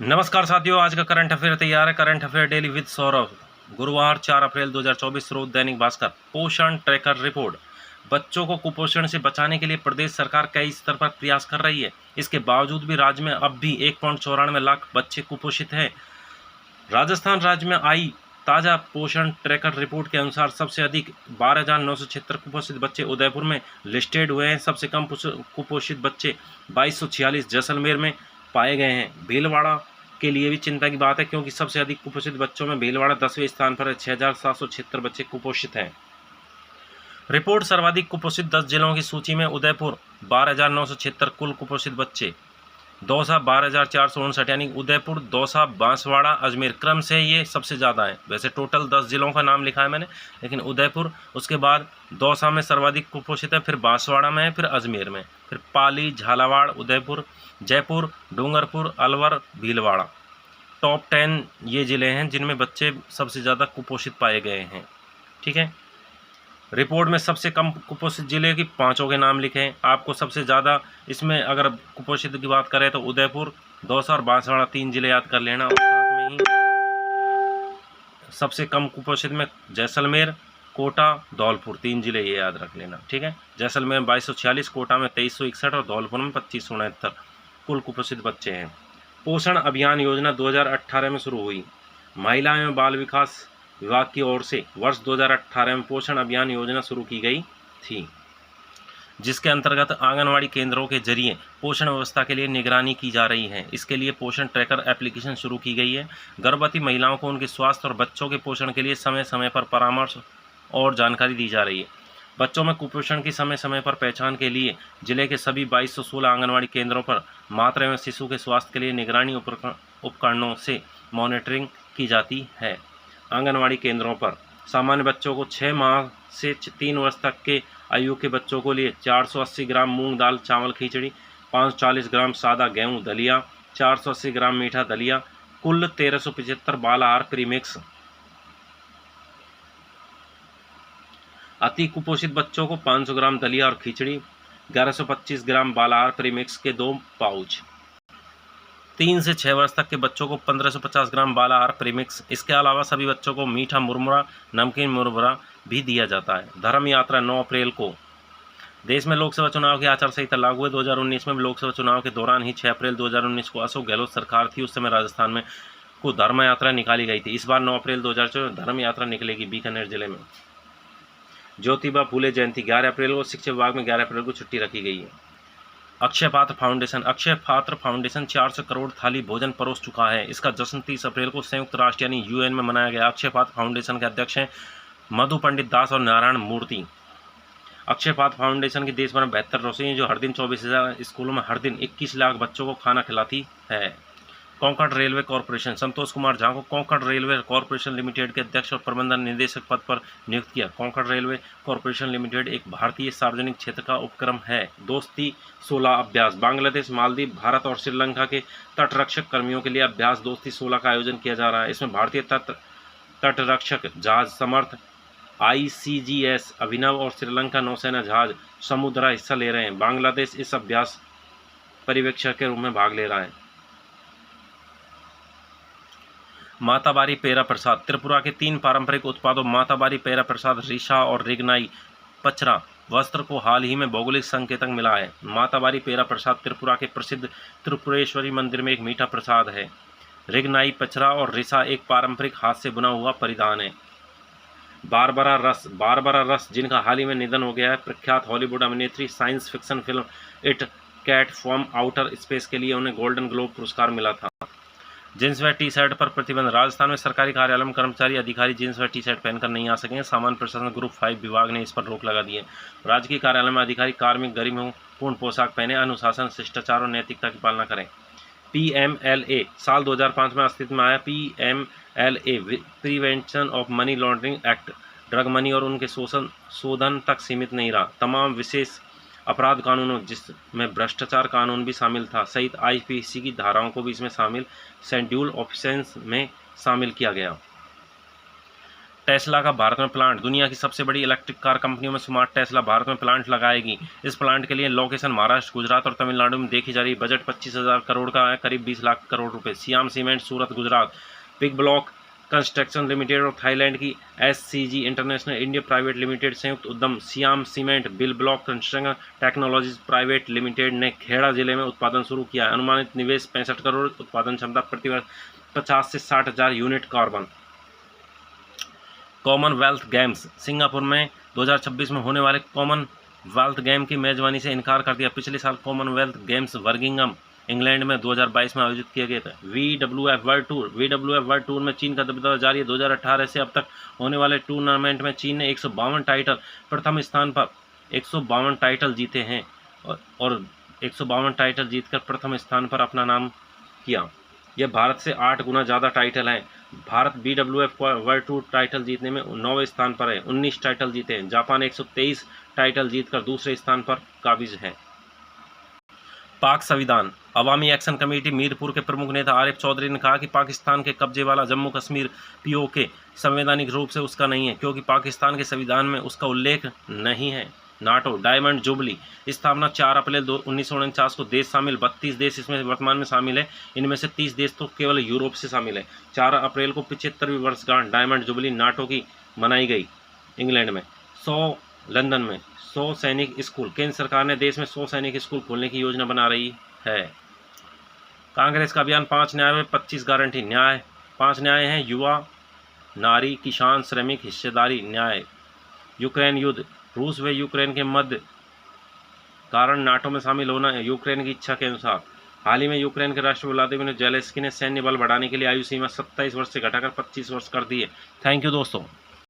नमस्कार साथियों, आज का करंट अफेयर तैयार है। Current affair daily with Saurabh. गुरुवार 4 अप्रैल 2024 रोज दैनिक भास्कर। पोषण ट्रैकर रिपोर्ट। बच्चों को कुपोषण से बचाने के लिए प्रदेश सरकार कई स्तर पर प्रयास कर रही है। इसके बावजूद भी राज्य में अब भी 1.94 लाख बच्चे कुपोषित हैं। राजस्थान राज्य में आई ताज़ा पोषण ट्रैकर रिपोर्ट के अनुसार सबसे अधिक 12,976 कुपोषित बच्चे उदयपुर में लिस्टेड हुए हैं। सबसे कम कुपोषित बच्चे 2246 जैसलमेर में पाए गए हैं। भीलवाड़ा के लिए भी चिंता की बात है, क्योंकि सबसे अधिक कुपोषित बच्चों में भीलवाड़ा 10वें स्थान पर है। 6,776 बच्चे कुपोषित हैं। रिपोर्ट सर्वाधिक कुपोषित 10 जिलों की सूची में उदयपुर 12,976 कुल कुपोषित बच्चे। दौसा 12,459 यानी उदयपुर, दौसा, बांसवाड़ा, अजमेर क्रम से ये सबसे ज़्यादा है। वैसे टोटल 10 जिलों का नाम लिखा है मैंने, लेकिन उदयपुर, उसके बाद दौसा में सर्वाधिक कुपोषित है, फिर बांसवाड़ा में है, फिर अजमेर में, फिर पाली, झालावाड़, उदयपुर, जयपुर, डूंगरपुर, अलवर, भीलवाड़ा। टॉप 10 ये ज़िले हैं जिनमें बच्चे सबसे ज़्यादा कुपोषित पाए गए हैं। ठीक है। रिपोर्ट में सबसे कम कुपोषित जिले की 5 के नाम लिखे हैं। आपको सबसे ज़्यादा इसमें अगर कुपोषित की बात करें तो उदयपुर, दौसा और बांसवाड़ा 3 जिले याद कर लेना। और साथ में ही सबसे कम कुपोषित में जैसलमेर, कोटा, धौलपुर 3 जिले ये याद रख लेना। ठीक है। जैसलमेर में 2246, कोटा में 2361 और धौलपुर में 2569 कुल कुपोषित बच्चे हैं। पोषण अभियान योजना 2018 में शुरू हुई। महिला एवं बाल विकास विभाग की ओर से वर्ष 2018 में पोषण अभियान योजना शुरू की गई थी, जिसके अंतर्गत आंगनवाड़ी केंद्रों के जरिए पोषण व्यवस्था के लिए निगरानी की जा रही है। इसके लिए पोषण ट्रैकर एप्लीकेशन शुरू की गई है। गर्भवती महिलाओं को उनके स्वास्थ्य और बच्चों के पोषण के लिए समय समय पर परामर्श और जानकारी दी जा रही है। बच्चों में कुपोषण की समय समय पर पहचान के लिए जिले के सभी 2216 आंगनवाड़ी केंद्रों पर मातृ एवं शिशु के स्वास्थ्य के लिए निगरानी उपकरणों से मॉनिटरिंग की जाती है। आंगनवाड़ी केंद्रों पर सामान्य बच्चों को 6 माह से 3 वर्ष तक के आयु के बच्चों को लिए 480 ग्राम मूंग दाल चावल खिचड़ी, 540 ग्राम सादा गेहूं दलिया, 480 ग्राम मीठा दलिया, कुल 1375 बाल आहार प्रीमिक्स। अति कुपोषित बच्चों को 500 ग्राम दलिया और खिचड़ी, 1125 ग्राम बाल आहार प्रीमिक्स के 2 पाउच। 3 से 6 वर्ष तक के बच्चों को 1550 ग्राम बाल आहार प्रीमिक्स। इसके अलावा सभी बच्चों को मीठा मुरमुरा, नमकीन मुरमुरा भी दिया जाता है। धर्म यात्रा 9 अप्रैल को। देश में लोकसभा चुनाव की आचार संहिता लागू है। 2019 में लोकसभा चुनाव के दौरान ही 6 अप्रैल 2019 को अशोक गहलोत सरकार थी, उस समय राजस्थान में को धर्म यात्रा निकाली गई थी। इस बार 9 अप्रैल 2024 धर्म यात्रा निकलेगी बीकानेर जिले में। ज्योतिबा फूले जयंती 11 अप्रैल को। शिक्षा विभाग में 11 अप्रैल को छुट्टी रखी गई है। अक्षय पात्र फाउंडेशन 400 करोड़ थाली भोजन परोस चुका है। इसका जश्न 30 अप्रैल को संयुक्त राष्ट्र यानी यूएन में मनाया गया। अक्षय पात्र फाउंडेशन के अध्यक्ष हैं मधु पंडित दास और नारायण मूर्ति। अक्षय पात्र फाउंडेशन की देश भर में 72 रसोई जो हर दिन 24,000 स्कूलों में हर दिन 21 लाख बच्चों को खाना खिलाती है। कोंकण रेलवे कॉरपोरेशन संतोष कुमार झा को कोंकण रेलवे कॉरपोरेशन लिमिटेड के अध्यक्ष और प्रबंधन निदेशक पद पर नियुक्त किया। कोंकण रेलवे कॉरपोरेशन लिमिटेड एक भारतीय सार्वजनिक क्षेत्र का उपक्रम है। दोस्ती 16 अभ्यास। बांग्लादेश, मालदीव, भारत और श्रीलंका के तटरक्षक कर्मियों के लिए अभ्यास दोस्ती 16 का आयोजन किया जा रहा है। इसमें भारतीय तटरक्षक जहाज समर्थ, ICGS अभिनव और श्रीलंका नौसेना जहाज समुद्रा हिस्सा ले रहे हैं। बांग्लादेश इस अभ्यास पर्यवेक्षक के रूप में भाग ले रहा है। माताबारी पेरा प्रसाद। त्रिपुरा के 3 पारंपरिक उत्पादों माताबारी पेरा प्रसाद, रिशा और रिगनाई पचरा वस्त्र को हाल ही में भौगोलिक संकेतक मिला है। माताबारी पेरा प्रसाद त्रिपुरा के प्रसिद्ध त्रिपुरेश्वरी मंदिर में एक मीठा प्रसाद है। रिगनाई पचरा और रिशा एक पारंपरिक हाथ से बुना हुआ परिधान है। बारबरा रस जिनका हाल ही में निधन हो गया है। प्रख्यात हॉलीवुड अभिनेत्री। Science fiction film it cat from outer space के लिए उन्हें गोल्डन ग्लोब पुरस्कार मिला था। जींस व टी शर्ट पर प्रतिबंध। राजस्थान में सरकारी कार्यालय में कर्मचारी अधिकारी जींस व टी शर्ट पहनकर नहीं आ सकेंगे। सामान्य प्रशासन ग्रुप 5 विभाग ने इस पर रोक लगा दी है। राजकीय कार्यालय में अधिकारी कार्मिक गरिमापूर्ण पोशाक पहने, अनुशासन, शिष्टाचार और नैतिकता की पालना करें। PMLA साल 2005 में अस्तित्व में आया। PMLA prevention of money laundering act drug money और उनके शोधन तक सीमित नहीं रहा। तमाम विशेष अपराध कानूनों जिसमें भ्रष्टाचार कानून भी शामिल था सहित IPC की धाराओं को भी इसमें शामिल शेड्यूल ऑफेंस में शामिल किया गया। टेस्ला का भारत में प्लांट, दुनिया की सबसे बड़ी इलेक्ट्रिक कार कंपनियों में स्मार्ट टेस्ला भारत में प्लांट लगाएगी। इस प्लांट के लिए लोकेशन महाराष्ट्र, गुजरात और तमिलनाडु में देखी जा रही। बजट 25,000 करोड़ का है, करीब 20 लाख करोड़ रुपए। Shyam cement Surat Gujarat, big block construction limited और थाईलैंड की SCG international India private limited संयुक्त उद्यम Shyam cement bill block construction technologies private limited ने खेड़ा जिले में उत्पादन शुरू किया। अनुमानित निवेश 65 करोड़, उत्पादन क्षमता प्रति वर्ष 50 से 60,000 unit carbon. Commonwealth games, Singapore में 2026 में होने वाले कॉमनवेल्थ गेम की मेजबानी से इनकार कर दिया। पिछले साल कॉमनवेल्थ गेम्स बर्मिंघम इंग्लैंड में 2022 में आयोजित किए गए थे। WWF वर्ल्ड टूर में चीन का दबदबा जारी है। 2018 से अब तक होने वाले टूर्नामेंट में चीन ने 152 टाइटल, प्रथम स्थान पर 152 टाइटल जीते हैं और 152 टाइटल जीतकर प्रथम स्थान पर अपना नाम किया। यह भारत से 8 गुना ज़्यादा टाइटल हैं। Bharat BWF world tour title जीतने में 9वें स्थान पर है, 19 टाइटल जीते हैं। जापान 123 टाइटल जीतकर दूसरे स्थान पर काबिज है। पाक संविधान, अवामी एक्शन कमेटी मीरपुर के प्रमुख नेता आरिफ चौधरी ने कहा कि पाकिस्तान के कब्जे वाला जम्मू कश्मीर POK संवैधानिक रूप से उसका नहीं है, क्योंकि पाकिस्तान के संविधान में उसका उल्लेख नहीं है। नाटो डायमंड जुबली, स्थापना 4 अप्रैल 1949 को। देश शामिल 32 देश इसमें वर्तमान में शामिल है। इनमें से 30 देश तो केवल यूरोप से शामिल है। 4 अप्रैल को 75वीं वर्षगांठ डायमंड जुबली नाटो की मनाई गई। इंग्लैंड में लंदन में 100 सैनिक स्कूल, केंद्र सरकार ने देश में 100 सैनिक स्कूल खोलने की योजना बना रही है। कांग्रेस का अभियान 5 न्याय में 25 गारंटी। न्याय 5 न्याय हैं: युवा, नारी, किसान, श्रमिक, हिस्सेदारी। न्याय, यूक्रेन युद्ध, रूस व यूक्रेन के मध्य कारण नाटो में शामिल होना है यूक्रेन की इच्छा के अनुसार। हाल ही में यूक्रेन के राष्ट्रपति व्लादिमीर ज़ेलेंस्की ने सैन्य बल बढ़ाने के लिए आयु सीमा 27 वर्ष से घटाकर 25 वर्ष कर दी है। थैंक यू दोस्तों।